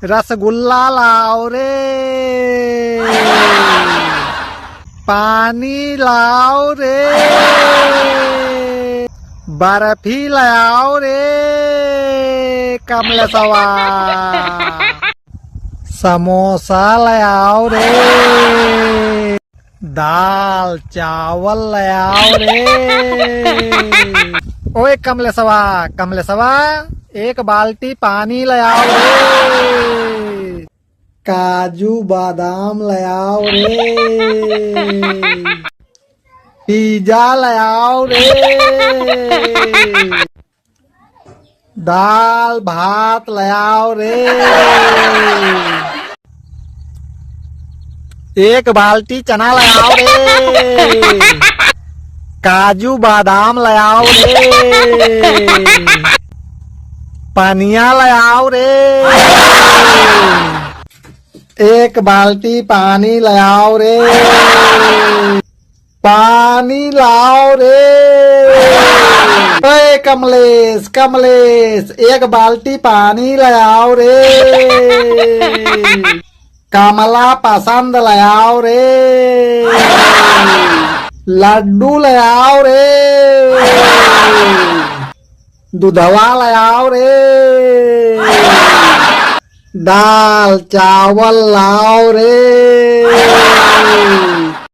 रसगुल्ला लाओ रे, पानी लाओ रे, बर्फी लाओ रे, कमलेशवा, समोसा लाओ रे, दाल चावल लाओ रे। ओए कमलेशवा, कमलेशवा, एक बाल्टी पानी लाओ रे, काजू बादाम लाओ रे, पिज्जा लाओ रे, दाल भात लाओ रे, एक बाल्टी चना लाओ रे, काजू बादाम लाओ रे, पानिया लाओ रे, एक बाल्टी पानी लाओ रे, पानी लाओ रे। ओए कमलेश, कमलेश, एक बाल्टी पानी लाओ रे, कमला पसंद लाओ रे, लड्डू लाओ रे, दूधवा लाओ रे, दाल चावल लाओ रे।